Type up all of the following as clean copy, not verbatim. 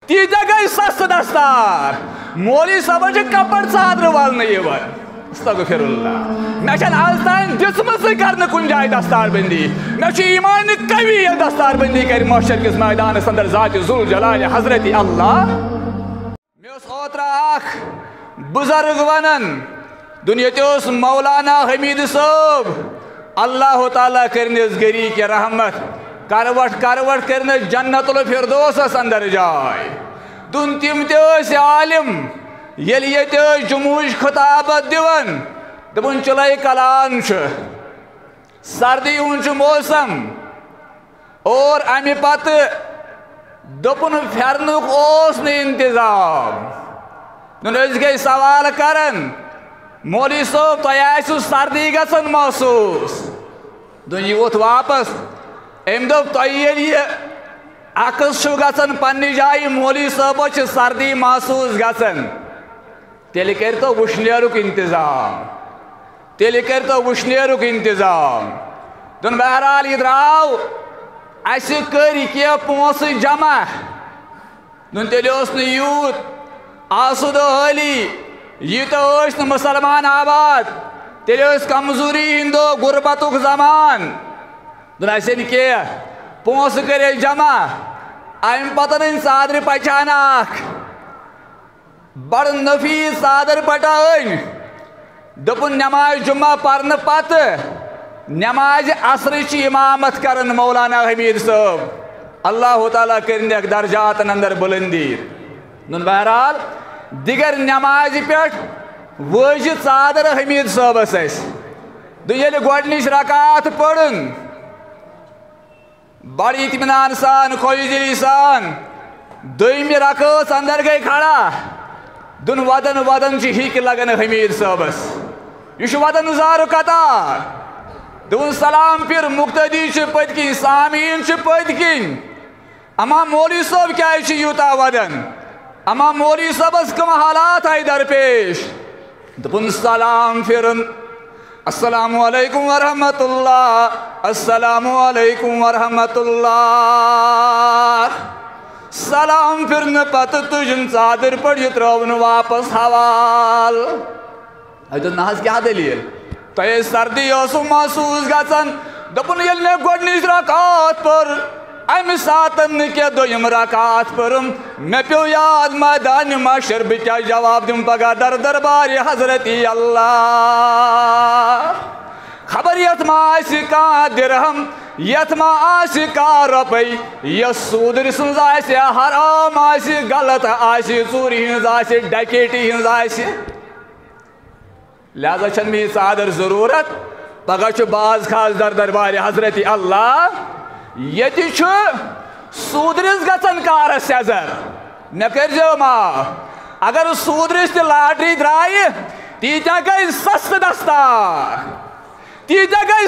تیتیا گئی سست دستار مولی صاحب کپڑ ژادر والنہ استغفر اللہ میں چھن آز تین دسمس کرنے کن جائے دستار بندی میں چھ ایمان قوی دستار بندی کر محشر کس میدان اندر ذات ذوالجلال حضرت اللہ میں اس اوترا اخ بزرگ ونن دنیا مولانا حمید صاحب اللہ تعالیٰ کرنس گری کے رحمت کروٹ کرنس جنت الفردوس اندر جائے دن تم تے عالم یل یہ جموش خطابت دیون دپن چلے کلان سردی ہن موسم اور امی پتہ دپن پھرنک اوس نہ انتظام دن أسۍ گٔے سوال کرن مولوی صٲب تۄہہِ آسِوٕ سردی گژھان محسوٗس دن یہ ووت واپس أمۍ دوٚپ تۄہہِ ییٚلہِ یہِ عکس چھُو گژھان پننہِ جایہِ مولوی صٲبس چھِ سردی محسوٗس گژھان تیٚلہِ کٔرۍتو وٕشنیرُک انتظام دن بہرحال یہ درٛاو اَسہِ کٔرۍ کینٛہہ پونٛسہٕ جمع دن تیٚلہِ اوس نہٕ یوٗت آسودٕ حٲلی ییٖتیٛاہ ٲسۍ نہٕ مُسلمان آباد تیٚلہِ ٲسۍ کمزوٗری ہٕنٛدۍ دۄہ غُربتُک زمان دن اَسہِ أنۍ کینٛہہ پونٛسہٕ کٔرۍ اَسہِ جمع اَمہِ پتہٕ أنۍ ژادرِ پچھانہ اکھ بڑٕ نفیٖس ژادر پٹا أنۍ دوٚپُن نماز جمعہ پرنہٕ پتہٕ نماز عصرٕچ امامت کرن مولانا حمید صٲب اللہ تعالیٰ کرنیک درجاتن اندر بلندی دن بہرحال دیگر نماز پہ وٲجہِ ژادر حمید صٲبس دن ییٚلہِ گۄڈنِچ رکات پٔرٕن بڑٕ اطمینان سان خۄش دلی سان دوٚیمہِ رکٲژ اندر گٔے کھڑا دن ودن چھِ ہِکۍ لگان حمید صٲبس یہِ چھُ ودان زارٕ قطار دون سلام پھر مقتدی چھِ پٔتۍ کِنۍ سامعیٖن چھِ پٔتۍ کِنۍ اما مولوی صٲب کیٛازِ چھِ یوٗتاہ ودان اما مولوی صٲبس کم حالات آیہِ درپیش دوٚپُن سلام پھِرُن السلام علیکم ورحمۃ اللہ السلام علیکم ورحمۃ اللہ سلام پھِرنہٕ پتہٕ تُجِن ژادر پٔٹۍ یہِ ترٛٲوٕن واپس حوال اَسہِ دوٚپ نہ حظ کیٛاہ دٔلیٖل تۄہہِ ٲسۍ سردی ٲسوٕ محسوٗس گژھان دوٚپُن ییٚلہِ مےٚ گۄڈنِچ رکات پٔر امہِ ساتن نہٕ کینٛہہ دوٚیِم رکات پٔرٕم مےٚ پیوٚو یاد میدانِ محشر بہٕ کیٛاہ جواب دِمہٕ پگاہ دربارِ حضرت اللہ خبر یتھ ما آسہِ کانٛہہ دِرہم یتھ ما آسہِ کانٛہہ رۄپے یۄس سوٗدٕرۍ سٕنٛز آسہِ حرام آسہِ غلط آسہِ ژوٗرِ ہٕنٛز آسہِ ڈکیٹی ہٕنٛز آسہِ لہذا چھنہٕ مےٚ یہِ ژادر ضروٗرت پگاہ چھُ باز خاص دربارِ حضرت اللہ ییٚتہِ چھُ سوٗدرِس گژھان کارس سیزر مےٚ کٔرۍزیو معاف اگر سوٗدرِس تہِ لاٹری درٛایہِ تیٖتیٛاہ گٔے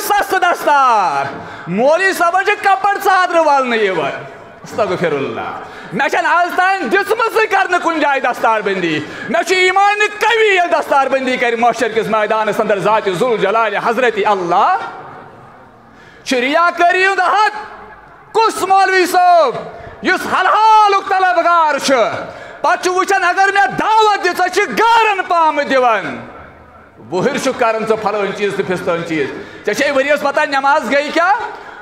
سستہٕ دستار مولوی صٲبن چھِ کپر ژادرٕ والنہٕ یِوان استغفر اللہ میں چھن آز تین دسمس کرنے کن جائے دستار بندی میں چھ ایمان قوی دستار بندی کر محشر کس میدان اندر ذات ذوالجلال حضرت اللہ ریاکاری ہند حد کس مولوی صاحب یس حلالک طلبگار پتہ وچان اگر میں دعوت دی گارن پام دیوان وہر کران پھلون چیز تو پھستون چیز ے ورس پتہ نماز گئی کیا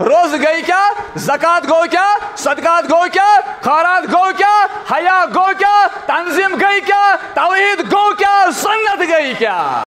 روز گئی کیا زکات گو کیا صدقات گو کیا خیرات گو کیا حیا گو کیا تنظیم گئی کیا توحید گو کیا سنت گئی کیا